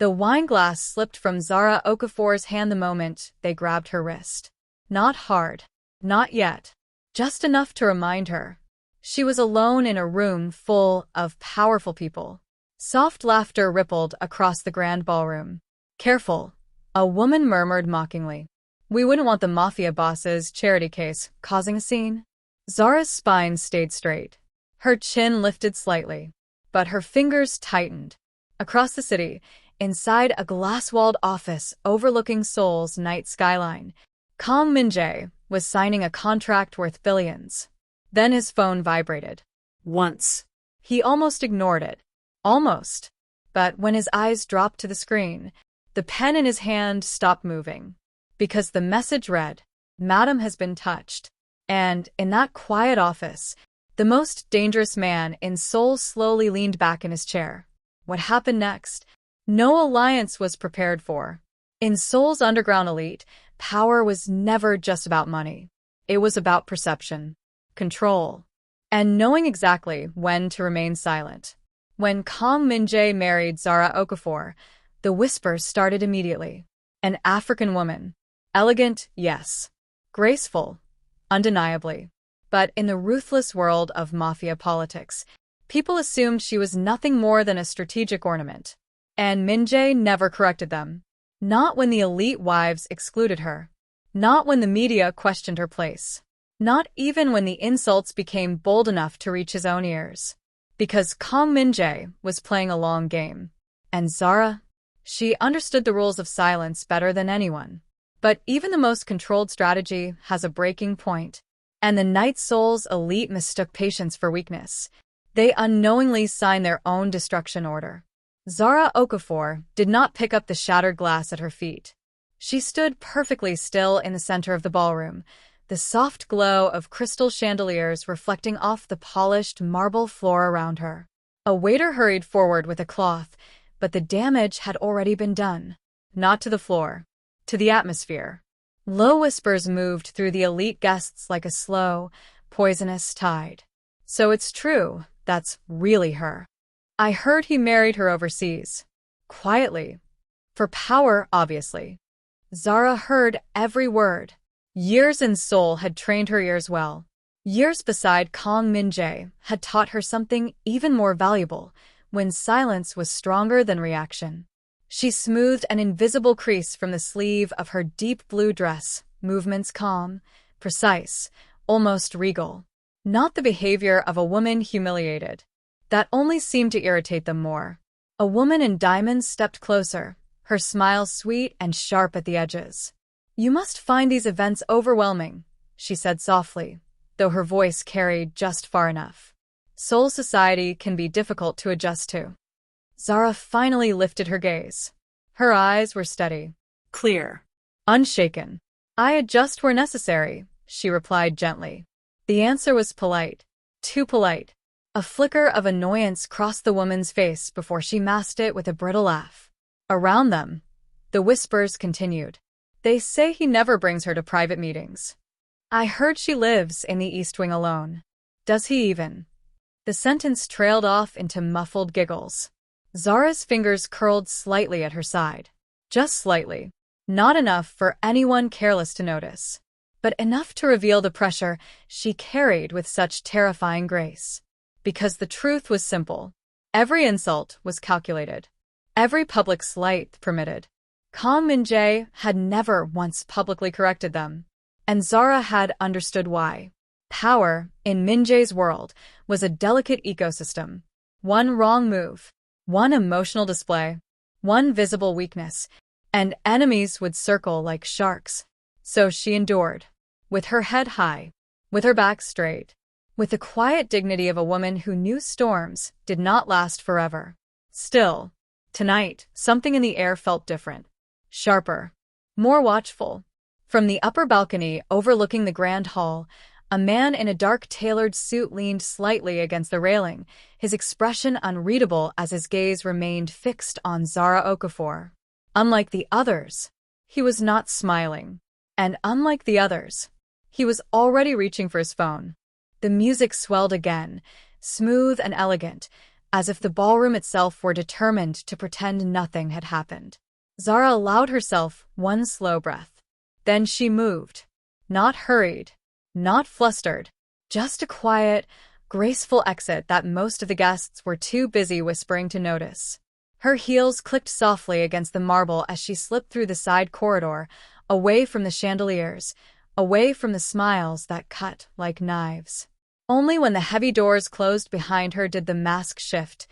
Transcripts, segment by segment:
The wine glass slipped from Zara Okafor's hand the moment they grabbed her wrist. Not hard. Not yet. Just enough to remind her. She was alone in a room full of powerful people. Soft laughter rippled across the grand ballroom. Careful, a woman murmured mockingly. We wouldn't want the mafia boss's charity case causing a scene. Zara's spine stayed straight. Her chin lifted slightly, but her fingers tightened. Across the city, inside a glass-walled office overlooking Seoul's night skyline, Kang Min-jae was signing a contract worth billions. Then his phone vibrated. Once. He almost ignored it. Almost. But when his eyes dropped to the screen, the pen in his hand stopped moving. Because the message read, "Madam has been touched." And in that quiet office, the most dangerous man in Seoul slowly leaned back in his chair. What happened next? No alliance was prepared for. In Seoul's underground elite, power was never just about money. It was about perception, control, and knowing exactly when to remain silent. When Kang Min-jae married Zara Okafor, the whispers started immediately. An African woman. Elegant, yes. Graceful, undeniably. But in the ruthless world of mafia politics, people assumed she was nothing more than a strategic ornament. And Min-jae never corrected them. Not when the elite wives excluded her. Not when the media questioned her place. Not even when the insults became bold enough to reach his own ears. Because Kang Min-jae was playing a long game. And Zara? She understood the rules of silence better than anyone. But even the most controlled strategy has a breaking point. And the Night Soul's elite mistook patience for weakness. They unknowingly signed their own destruction order. Zara Okafor did not pick up the shattered glass at her feet. She stood perfectly still in the center of the ballroom, the soft glow of crystal chandeliers reflecting off the polished marble floor around her. A waiter hurried forward with a cloth, but the damage had already been done. Not to the floor, to the atmosphere. Low whispers moved through the elite guests like a slow, poisonous tide. So it's true, that's really her. I heard he married her overseas. Quietly. For power, obviously. Zara heard every word. Years in Seoul had trained her ears well. Years beside Kang Min-jae had taught her something even more valuable, when silence was stronger than reaction. She smoothed an invisible crease from the sleeve of her deep blue dress, movements calm, precise, almost regal. Not the behavior of a woman humiliated. That only seemed to irritate them more. A woman in diamonds stepped closer, her smile sweet and sharp at the edges. "You must find these events overwhelming," she said softly, though her voice carried just far enough. Seoul society can be difficult to adjust to. Zara finally lifted her gaze. Her eyes were steady, clear, unshaken. "I adjust where necessary," she replied gently. The answer was polite, too polite. A flicker of annoyance crossed the woman's face before she masked it with a brittle laugh. Around them, the whispers continued. "They say he never brings her to private meetings. I heard she lives in the East Wing alone. Does he even?" The sentence trailed off into muffled giggles. Zara's fingers curled slightly at her side. Just slightly. Not enough for anyone careless to notice. But enough to reveal the pressure she carried with such terrifying grace. Because the truth was simple. Every insult was calculated. Every public slight permitted. Kang Min-jae had never once publicly corrected them. And Zara had understood why. Power, in Min-jae's world, was a delicate ecosystem. One wrong move, one emotional display, one visible weakness, and enemies would circle like sharks. So she endured, with her head high, with her back straight, with the quiet dignity of a woman who knew storms did not last forever. Still, tonight, something in the air felt different. Sharper, more watchful. From the upper balcony overlooking the grand hall, a man in a dark tailored suit leaned slightly against the railing, his expression unreadable as his gaze remained fixed on Zara Okafor. Unlike the others, he was not smiling. And unlike the others, he was already reaching for his phone. The music swelled again, smooth and elegant, as if the ballroom itself were determined to pretend nothing had happened. Zara allowed herself one slow breath. Then she moved. Not hurried, not flustered, just a quiet, graceful exit that most of the guests were too busy whispering to notice. Her heels clicked softly against the marble as she slipped through the side corridor, away from the chandeliers, away from the smiles that cut like knives. Only when the heavy doors closed behind her did the mask shift,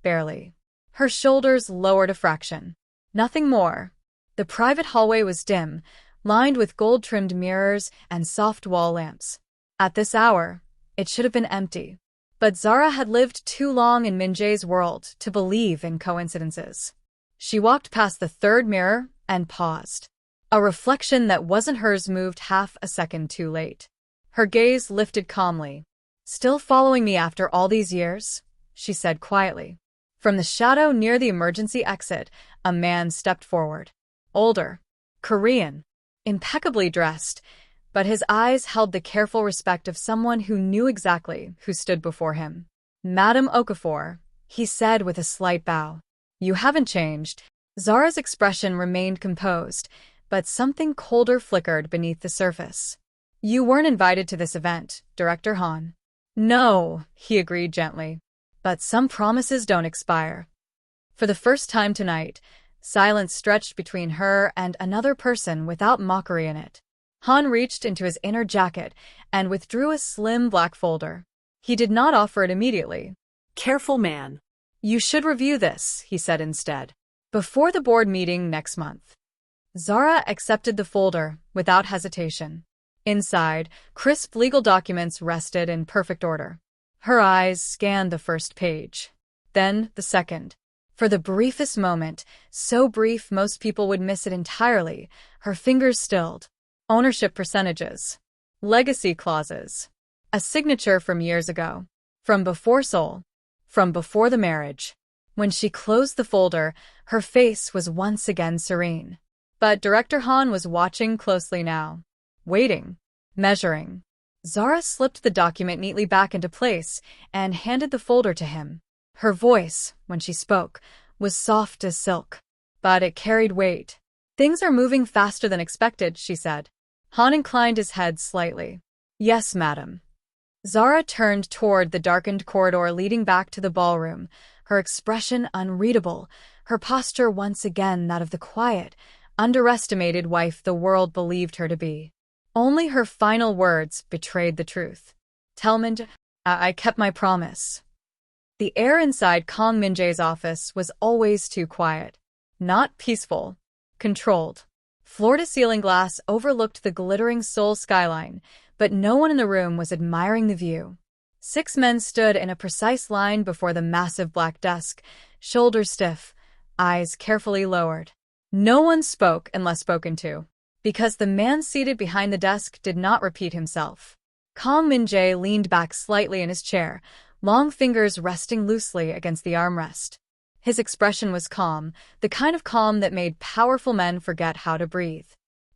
barely. Her shoulders lowered a fraction. Nothing more. The private hallway was dim, lined with gold-trimmed mirrors and soft wall lamps. At this hour, it should have been empty. But Zara had lived too long in Minjae's world to believe in coincidences. She walked past the third mirror and paused. A reflection that wasn't hers moved half a second too late. Her gaze lifted calmly. "Still following me after all these years?" she said quietly. From the shadow near the emergency exit, a man stepped forward. Older, Korean, impeccably dressed, but his eyes held the careful respect of someone who knew exactly who stood before him. "Madam Okafor," he said with a slight bow. "You haven't changed." Zara's expression remained composed, but something colder flickered beneath the surface. "You weren't invited to this event, Director Han." "No," he agreed gently. "But some promises don't expire." For the first time tonight, silence stretched between her and another person without mockery in it. Han reached into his inner jacket and withdrew a slim black folder. He did not offer it immediately. "Careful, man. "You should review this," he said instead, "before the board meeting next month." Zara accepted the folder without hesitation. Inside, crisp legal documents rested in perfect order. Her eyes scanned the first page, then the second. For the briefest moment, so brief most people would miss it entirely, her fingers stilled. Ownership percentages. Legacy clauses. A signature from years ago. From before Seoul. From before the marriage. When she closed the folder, her face was once again serene. But Director Han was watching closely now. Waiting. Measuring. Zara slipped the document neatly back into place and handed the folder to him. Her voice, when she spoke, was soft as silk. But it carried weight. "Things are moving faster than expected," she said. Han inclined his head slightly. "Yes, madam." Zara turned toward the darkened corridor leading back to the ballroom, her expression unreadable, her posture once again that of the quiet, underestimated wife the world believed her to be. Only her final words betrayed the truth. "Tell Minjae, I kept my promise." The air inside Kang Minjae's office was always too quiet. Not peaceful. Controlled. Floor-to-ceiling glass overlooked the glittering Seoul skyline, but no one in the room was admiring the view. 6 men stood in a precise line before the massive black desk, shoulders stiff, eyes carefully lowered. No one spoke unless spoken to, because the man seated behind the desk did not repeat himself. Kang Minjae leaned back slightly in his chair, long fingers resting loosely against the armrest. His expression was calm, the kind of calm that made powerful men forget how to breathe.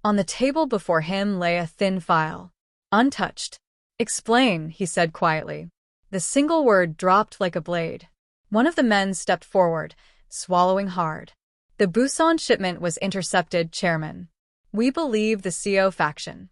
On the table before him lay a thin file. Untouched. "Explain," he said quietly. The single word dropped like a blade. One of the men stepped forward, swallowing hard. "The Busan shipment was intercepted, Chairman. We believe the CO faction."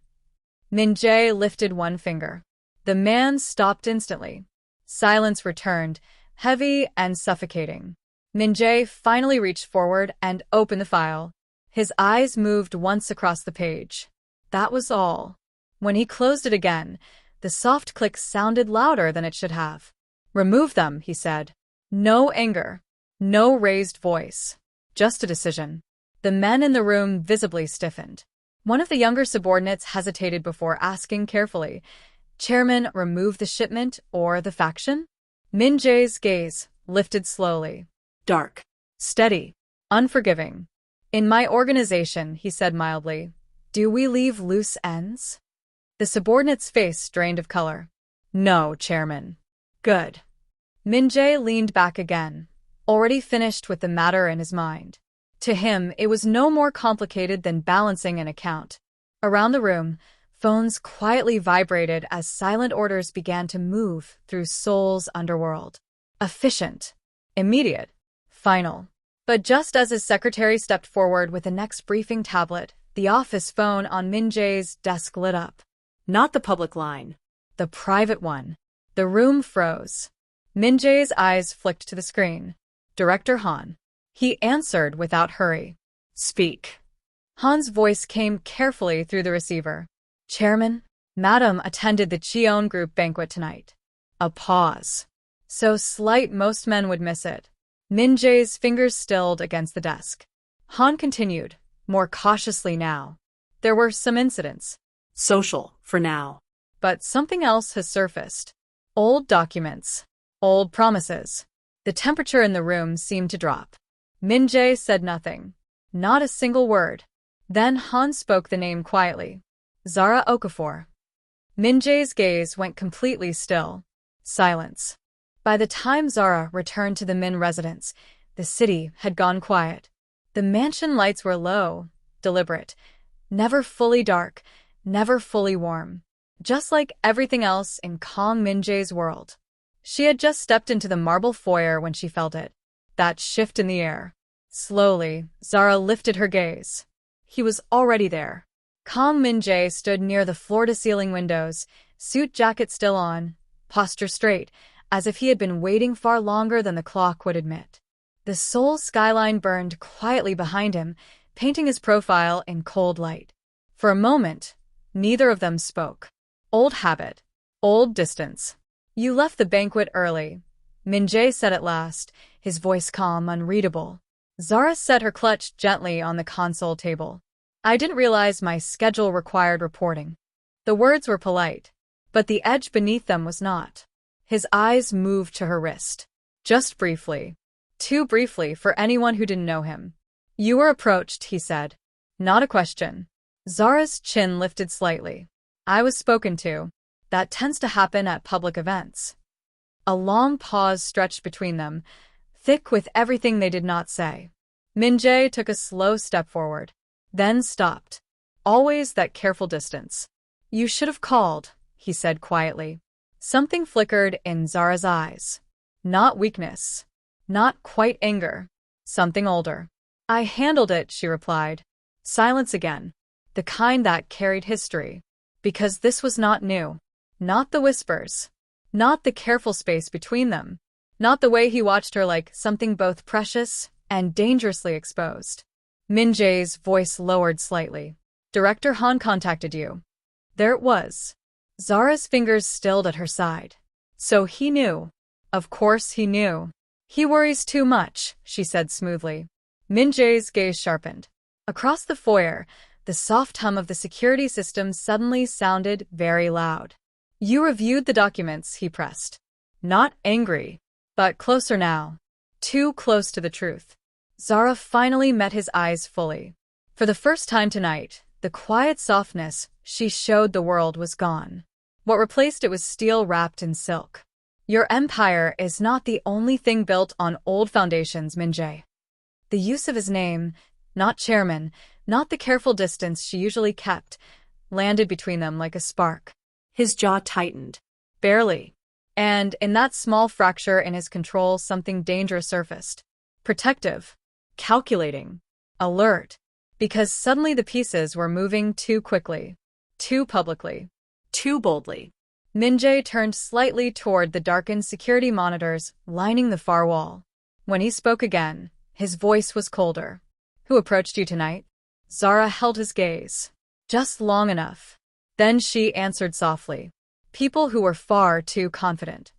Minjae lifted one finger. The man stopped instantly. Silence returned, heavy and suffocating. Minjae finally reached forward and opened the file. His eyes moved once across the page. That was all. When he closed it again, the soft click sounded louder than it should have. "Remove them," he said. No anger. No raised voice. Just a decision. The men in the room visibly stiffened. One of the younger subordinates hesitated before asking carefully, "Chairman, remove the shipment or the faction?" Minjae's gaze lifted slowly. Dark. Steady. Unforgiving. "In my organization," he said mildly, "do we leave loose ends?" The subordinate's face drained of color. "No, Chairman." "Good." Minjae leaned back again, already finished with the matter in his mind. To him, it was no more complicated than balancing an account. Around the room, phones quietly vibrated as silent orders began to move through Seoul's underworld. Efficient. Immediate. Final. But just as his secretary stepped forward with the next briefing tablet, the office phone on Min Jae's desk lit up. Not the public line. The private one. The room froze. Min Jae's eyes flicked to the screen. Director Han. He answered without hurry. Speak. Han's voice came carefully through the receiver. Chairman, Madam attended the Cheon Group banquet tonight. A pause. So slight most men would miss it. Min Jae's fingers stilled against the desk. Han continued, more cautiously now. There were some incidents. Social, for now. But something else has surfaced. Old documents. Old promises. The temperature in the room seemed to drop. Min Jae said nothing. Not a single word. Then Han spoke the name quietly. Zara Okafor. Min Jae's gaze went completely still. Silence. By the time Zara returned to the Min residence, the city had gone quiet. The mansion lights were low, deliberate, never fully dark, never fully warm. Just like everything else in calm Min Jae's world. She had just stepped into the marble foyer when she felt it. That shift in the air. Slowly, Zara lifted her gaze. He was already there. Calm Min Jae stood near the floor-to-ceiling windows, suit jacket still on, posture straight, as if he had been waiting far longer than the clock would admit. The Seoul skyline burned quietly behind him, painting his profile in cold light. For a moment, neither of them spoke. Old habit. Old distance. You left the banquet early, Min Jae said at last, his voice calm, unreadable. Zara set her clutch gently on the console table. I didn't realize my schedule required reporting. The words were polite, but the edge beneath them was not. His eyes moved to her wrist. Just briefly. Too briefly for anyone who didn't know him. You were approached, he said. Not a question. Zara's chin lifted slightly. I was spoken to. That tends to happen at public events. A long pause stretched between them, thick with everything they did not say. Min Jae took a slow step forward, then stopped. Always that careful distance. You should have called, he said quietly. Something flickered in Zara's eyes. Not weakness. Not quite anger. Something older. I handled it, she replied. Silence again. The kind that carried history. Because this was not new. Not the whispers. Not the careful space between them. Not the way he watched her like something both precious and dangerously exposed. Min Jae's voice lowered slightly. Director Han contacted you. There it was. Zara's fingers stilled at her side. So he knew. Of course he knew. He worries too much, she said smoothly. Min Jae's gaze sharpened. Across the foyer, the soft hum of the security system suddenly sounded very loud. You reviewed the documents, he pressed. Not angry, but closer now. Too close to the truth. Zara finally met his eyes fully. For the first time tonight, the quiet softness she showed the world was gone. What replaced it was steel wrapped in silk. Your empire is not the only thing built on old foundations, Min Jae. The use of his name, not chairman, not the careful distance she usually kept, landed between them like a spark. His jaw tightened. Barely. And in that small fracture in his control, something dangerous surfaced. Protective. Calculating. Alert. Because suddenly the pieces were moving too quickly. Too publicly. Too boldly. Min Jae turned slightly toward the darkened security monitors lining the far wall. When he spoke again, his voice was colder. Who approached you tonight? Zara held his gaze. Just long enough. Then she answered softly. People who were far too confident.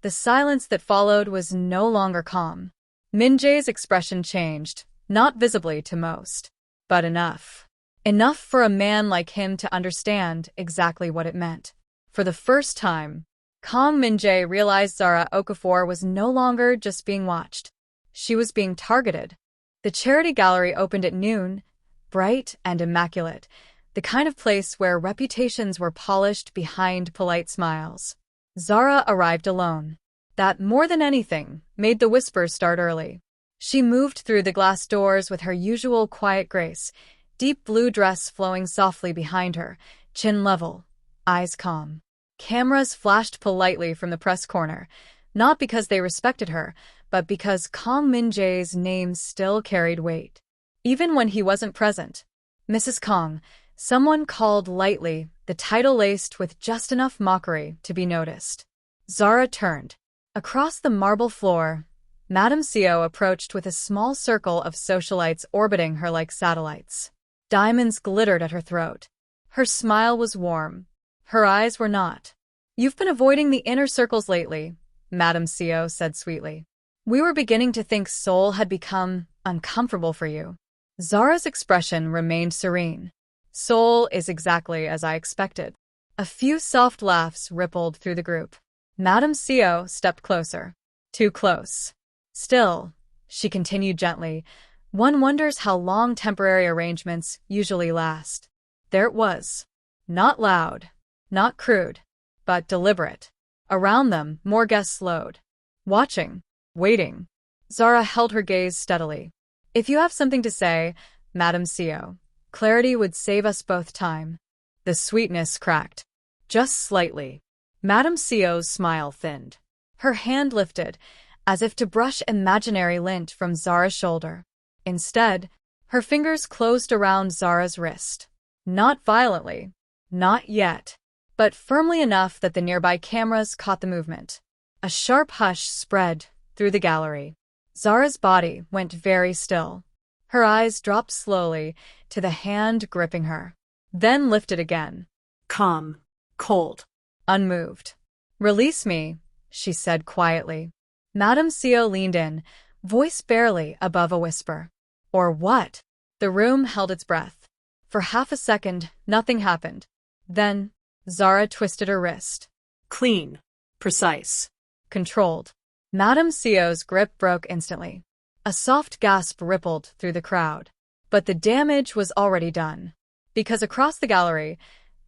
The silence that followed was no longer calm. Min Jae's expression changed, not visibly to most. But enough. Enough for a man like him to understand exactly what it meant. For the first time, calm Min Jae realized Zara Okafor was no longer just being watched. She was being targeted. The charity gallery opened at noon, bright and immaculate, the kind of place where reputations were polished behind polite smiles. Zara arrived alone. That, more than anything, made the whispers start early. She moved through the glass doors with her usual quiet grace, deep blue dress flowing softly behind her, chin level, eyes calm. Cameras flashed politely from the press corner, not because they respected her, but because Kong Min-jae's name still carried weight. Even when he wasn't present. Mrs. Kong, someone called lightly, the title laced with just enough mockery to be noticed. Zara turned. Across the marble floor, Madame Seo approached with a small circle of socialites orbiting her like satellites. Diamonds glittered at her throat. Her smile was warm. Her eyes were not. "You've been avoiding the inner circles lately," Madame Seo said sweetly. "We were beginning to think Seoul had become uncomfortable for you." Zara's expression remained serene. "Seoul is exactly as I expected." A few soft laughs rippled through the group. Madame Seo stepped closer. Too close. "Still," she continued gently, "one wonders how long temporary arrangements usually last." There it was. Not loud, not crude, but deliberate. Around them, more guests slowed. Watching, waiting. Zara held her gaze steadily. "If you have something to say, Madame Seo, clarity would save us both time." The sweetness cracked. Just slightly. Madame Seo's smile thinned. Her hand lifted, as if to brush imaginary lint from Zara's shoulder. Instead, her fingers closed around Zara's wrist. Not violently. Not yet. But firmly enough that the nearby cameras caught the movement. A sharp hush spread through the gallery. Zara's body went very still. Her eyes dropped slowly to the hand gripping her. Then lifted again. Calm. Cold. Unmoved. "Release me," she said quietly. Madame Seo leaned in, voice barely above a whisper. "Or what?" The room held its breath. For half a second, nothing happened. Then, Zara twisted her wrist. Clean. Precise. Controlled. Madame Seo's grip broke instantly. A soft gasp rippled through the crowd. But the damage was already done. Because across the gallery,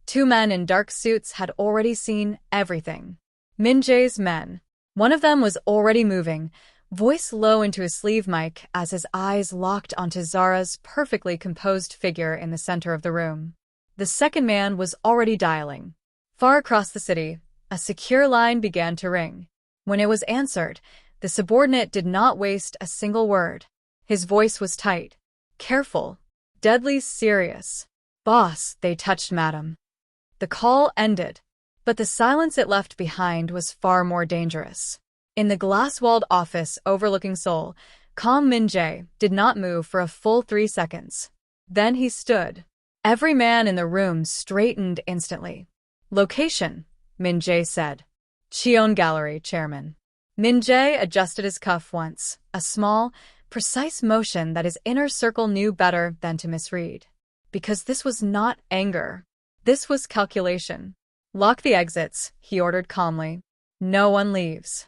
two men in dark suits had already seen everything. Min-jae's men. One of them was already moving, voice low into his sleeve mic as his eyes locked onto Zara's perfectly composed figure in the center of the room. The second man was already dialing. Far across the city, a secure line began to ring. When it was answered, the subordinate did not waste a single word. His voice was tight, careful, deadly serious. "Boss," they touched Madam. The call ended, but the silence it left behind was far more dangerous. In the glass-walled office overlooking Seoul, Kong Min-jae did not move for a full 3 seconds. Then he stood. Every man in the room straightened instantly. "Location," Min-jae said. "Cheon Gallery, Chairman." Min-jae adjusted his cuff once, a small, precise motion that his inner circle knew better than to misread. Because this was not anger. This was calculation. "Lock the exits," he ordered calmly. "No one leaves."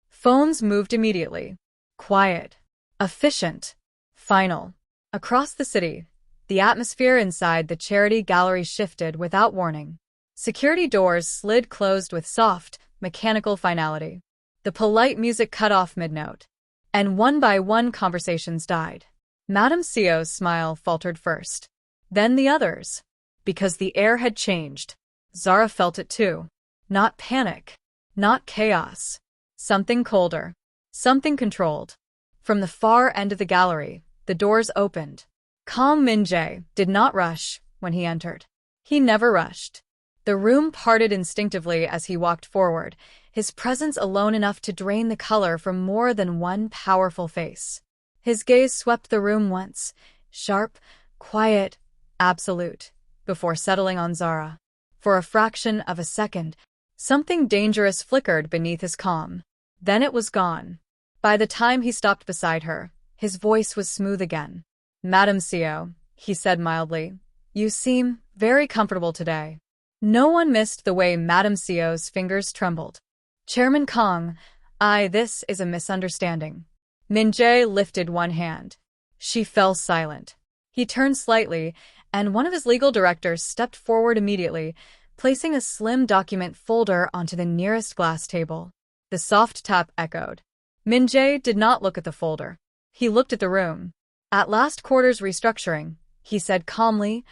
Phones moved immediately. Quiet. Efficient. Final. Across the city, the atmosphere inside the charity gallery shifted without warning. Security doors slid closed with soft, mechanical finality. The polite music cut off mid-note. And one by one conversations died. Madame Seo's smile faltered first. Then the others. Because the air had changed. Zara felt it too. Not panic. Not chaos. Something colder. Something controlled. From the far end of the gallery, the doors opened. Kong Min-jae did not rush when he entered. He never rushed. The room parted instinctively as he walked forward, his presence alone enough to drain the color from more than one powerful face. His gaze swept the room once, sharp, quiet, absolute, before settling on Zara. For a fraction of a second, something dangerous flickered beneath his calm. Then it was gone. By the time he stopped beside her, his voice was smooth again. "Madame Seo," he said mildly, "you seem very comfortable today." No one missed the way Madame Seo's fingers trembled. "Chairman Kong, this is a misunderstanding." Min-jae lifted one hand. She fell silent. He turned slightly, and one of his legal directors stepped forward immediately, placing a slim document folder onto the nearest glass table. The soft tap echoed. Min-jae did not look at the folder. He looked at the room. "At last quarter's restructuring," he said calmly,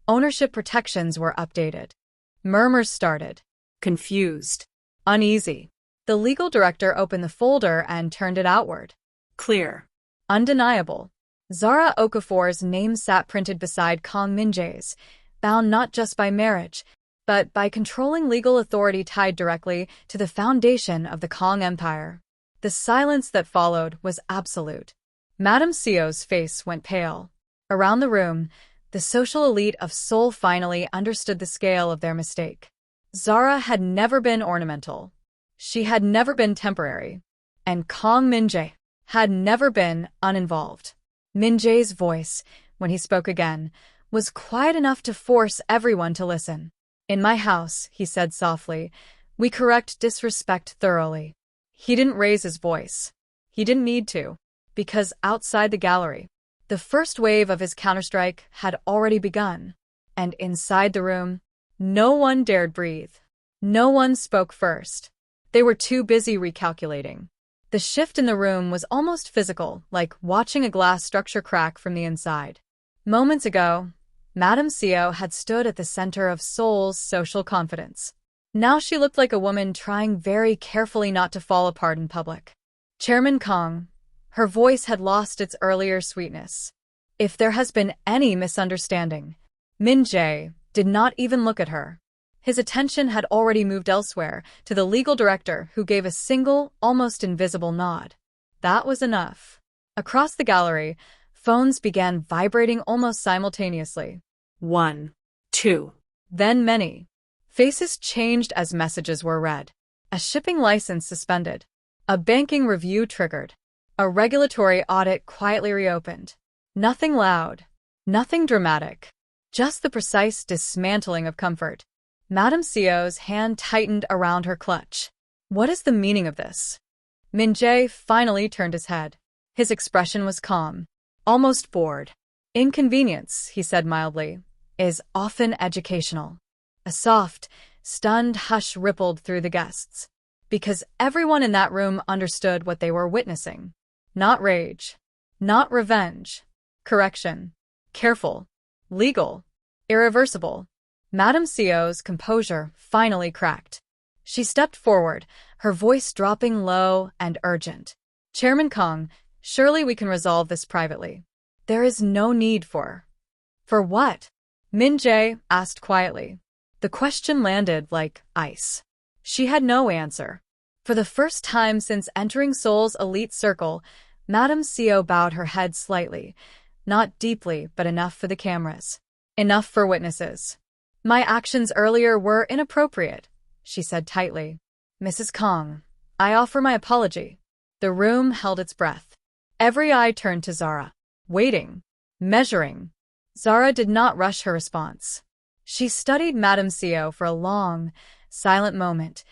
"ownership protections were updated." Murmurs started. Confused. Uneasy. The legal director opened the folder and turned it outward. Clear. Undeniable. Zara Okafor's name sat printed beside Kang Min-jae's, bound not just by marriage, but by controlling legal authority tied directly to the foundation of the Kang Empire. The silence that followed was absolute. Madame Seo's face went pale. Around the room, the social elite of Seoul finally understood the scale of their mistake. Zara had never been ornamental. She had never been temporary. And Kang Min-jae had never been uninvolved. Min-jae's voice, when he spoke again, was quiet enough to force everyone to listen. "In my house," he said softly, "we correct disrespect thoroughly." He didn't raise his voice. He didn't need to, because outside the gallery, the first wave of his counterstrike had already begun. And inside the room, no one dared breathe. No one spoke first. They were too busy recalculating. The shift in the room was almost physical, like watching a glass structure crack from the inside. Moments ago, Madame Seo had stood at the center of Seoul's social confidence. Now she looked like a woman trying very carefully not to fall apart in public. Chairman Kang, her voice had lost its earlier sweetness. If there has been any misunderstanding, Min-jae did not even look at her. His attention had already moved elsewhere, to the legal director who gave a single, almost invisible nod. That was enough. Across the gallery, phones began vibrating almost simultaneously. 1, 2. Then many. Faces changed as messages were read. A shipping license suspended. A banking review triggered. A regulatory audit quietly reopened. Nothing loud. Nothing dramatic. Just the precise dismantling of comfort. Madame Seo's hand tightened around her clutch. What is the meaning of this? Min-jae finally turned his head. His expression was calm, almost bored. Inconvenience, he said mildly, is often educational. A soft, stunned hush rippled through the guests, because everyone in that room understood what they were witnessing. Not rage. Not revenge. Correction. Careful. Legal. Irreversible. Madame Seo's composure finally cracked. She stepped forward, her voice dropping low and urgent. "Chairman Kang, surely we can resolve this privately. There is no need for..." "For what?" Min-jae asked quietly. The question landed like ice. She had no answer. For the first time since entering Seoul's elite circle, Madame Seo bowed her head slightly, not deeply but enough for the cameras. Enough for witnesses. "My actions earlier were inappropriate," she said tightly. "Mrs. Kang, I offer my apology." The room held its breath. Every eye turned to Zara, waiting, measuring. Zara did not rush her response. She studied Madame Seo for a long, silent moment,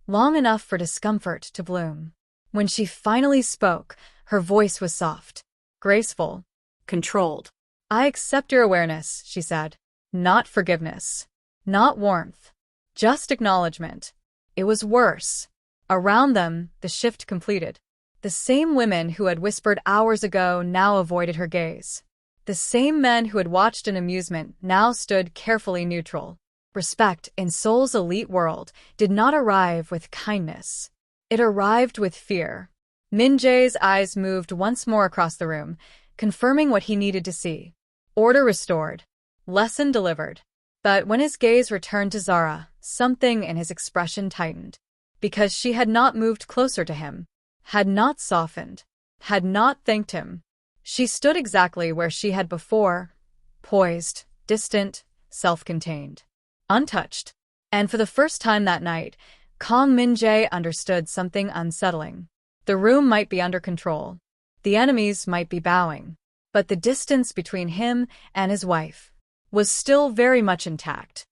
long enough for discomfort to bloom. When she finally spoke, her voice was soft, graceful, Controlled. "I accept your awareness," she said. Not forgiveness. Not warmth. Just acknowledgement. It was worse. Around them, the shift completed. The same women who had whispered hours ago now avoided her gaze. The same men who had watched in amusement now stood carefully neutral. Respect in Seoul's elite world did not arrive with kindness. It arrived with fear. Min-jae's eyes moved once more across the room, confirming what he needed to see. Order restored. Lesson delivered. But when his gaze returned to Zara, something in his expression tightened. Because she had not moved closer to him, had not softened, had not thanked him. She stood exactly where she had before, poised, distant, self-contained, untouched. And for the first time that night, Kang Min-jae understood something unsettling. The room might be under control. The enemies might be bowing. But the distance between him and his wife was still very much intact.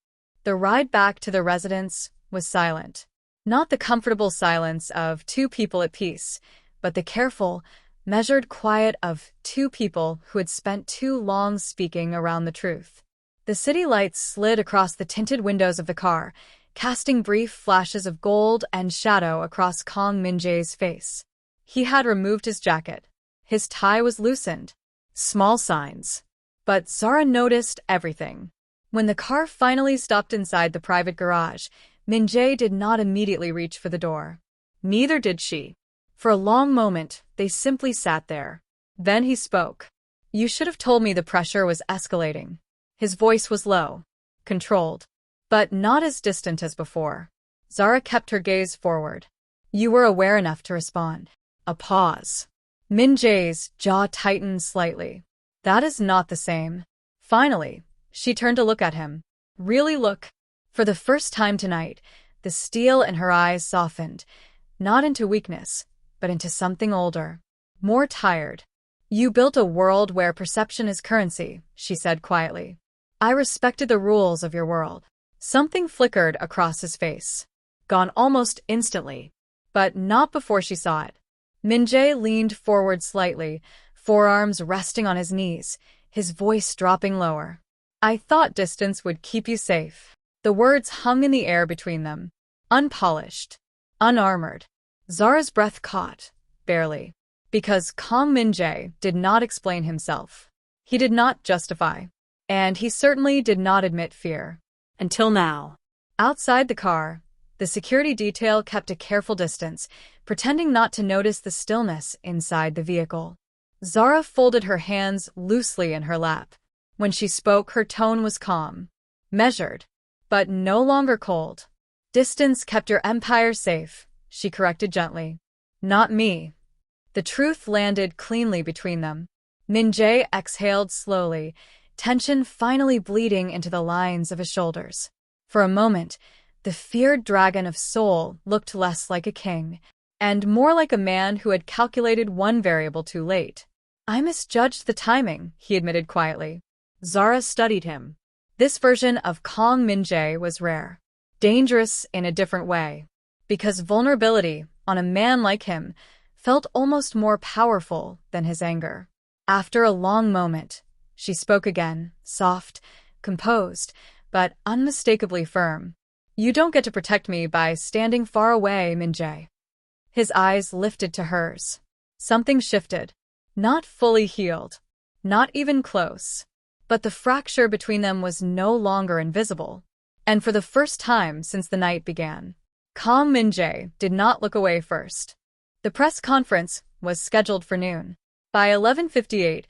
The ride back to the residence was silent. Not the comfortable silence of two people at peace, but the careful, measured quiet of two people who had spent too long speaking around the truth. The city lights slid across the tinted windows of the car, casting brief flashes of gold and shadow across Kang Min-jae's face. He had removed his jacket. His tie was loosened. Small signs. But Zara noticed everything. When the car finally stopped inside the private garage, Min-jae did not immediately reach for the door. Neither did she. For a long moment, they simply sat there. Then he spoke. You should have told me the pressure was escalating. His voice was low, controlled, but not as distant as before. Zara kept her gaze forward. You were aware enough to respond. A pause. Min Jae's jaw tightened slightly. That is not the same. Finally, she turned to look at him. Really look. For the first time tonight, the steel in her eyes softened, not into weakness, but into something older, more tired. You built a world where perception is currency, she said quietly. I respected the rules of your world. Something flickered across his face. Gone almost instantly, but not before she saw it. Min Jae leaned forward slightly, forearms resting on his knees, his voice dropping lower. I thought distance would keep you safe. The words hung in the air between them, unpolished, unarmored. Zara's breath caught, barely, because Kang Min-jae did not explain himself. He did not justify, and he certainly did not admit fear. Until now. Outside the car, the security detail kept a careful distance, pretending not to notice the stillness inside the vehicle. Zara folded her hands loosely in her lap. When she spoke, her tone was calm, measured, but no longer cold. Distance kept your empire safe, she corrected gently. Not me. The truth landed cleanly between them. Min Jae exhaled slowly, tension finally bleeding into the lines of his shoulders. For a moment, the feared dragon of Seoul looked less like a king, and more like a man who had calculated one variable too late. I misjudged the timing, he admitted quietly. Zara studied him. This version of Kang Min-jae was rare, dangerous in a different way, because vulnerability on a man like him felt almost more powerful than his anger. After a long moment, she spoke again, soft, composed, but unmistakably firm. You don't get to protect me by standing far away, Min Jae. His eyes lifted to hers. Something shifted. Not fully healed. Not even close. But the fracture between them was no longer invisible. And for the first time since the night began, Kang Min-jae did not look away first. The press conference was scheduled for noon. By 11:58,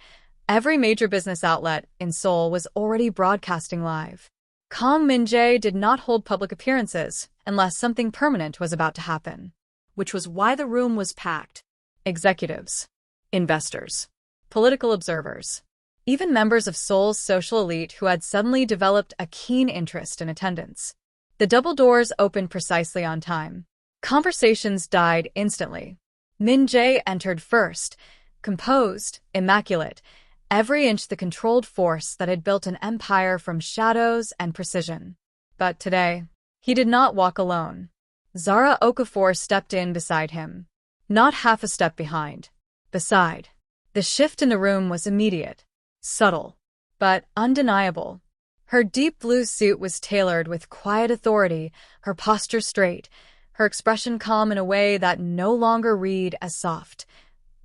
every major business outlet in Seoul was already broadcasting live. Kang Min-jae did not hold public appearances unless something permanent was about to happen, Which was why the room was packed. Executives, investors, political observers, even members of Seoul's social elite who had suddenly developed a keen interest in attendance. The double doors opened precisely on time. Conversations died instantly. Min Jae entered first, composed, immaculate, every inch the controlled force that had built an empire from shadows and precision. But today, he did not walk alone. Zara Okafor stepped in beside him, not half a step behind. Beside. The shift in the room was immediate, subtle, but undeniable. Her deep blue suit was tailored with quiet authority, her posture straight, her expression calm in a way that no longer read as soft,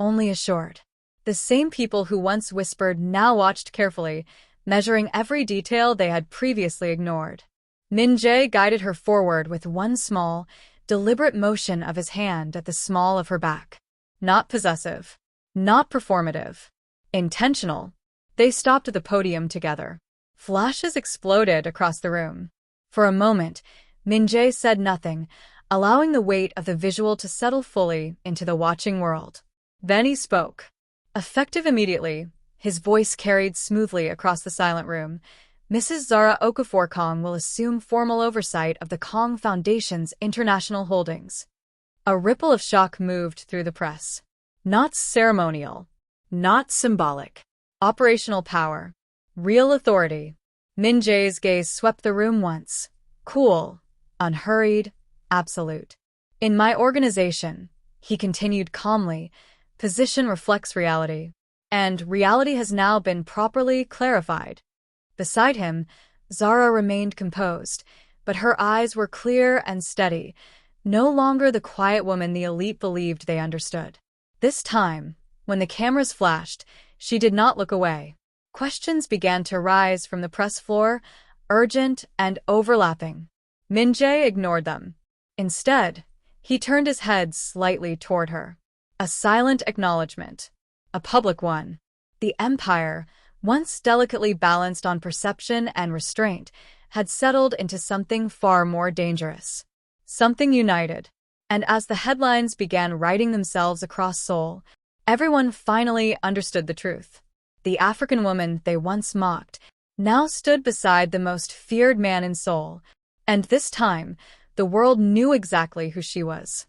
only assured. The same people who once whispered now watched carefully, measuring every detail they had previously ignored. Min Jae guided her forward with one small, deliberate motion of his hand at the small of her back. Not possessive. Not performative. Intentional. They stopped at the podium together. Flashes exploded across the room. For a moment, Min Jae said nothing, allowing the weight of the visual to settle fully into the watching world. Then he spoke. Effective immediately, his voice carried smoothly across the silent room. Mrs. Zara Okafor Kang will assume formal oversight of the Kang Foundation's international holdings. A ripple of shock moved through the press. Not ceremonial. Not symbolic. Operational power. Real authority. Min Jae's gaze swept the room once. Cool. Unhurried. Absolute. In my organization, he continued calmly, position reflects reality. And reality has now been properly clarified. Beside him, Zara remained composed, but her eyes were clear and steady, no longer the quiet woman the elite believed they understood. This time, when the cameras flashed, she did not look away. Questions began to rise from the press floor, urgent and overlapping. Min Jae ignored them. Instead, He turned his head slightly toward her. A silent acknowledgement. A public one. The empire, once delicately balanced on perception and restraint, had settled into something far more dangerous. Something united. And as the headlines began writing themselves across Seoul, everyone finally understood the truth. The African woman they once mocked now stood beside the most feared man in Seoul, and this time, the world knew exactly who she was.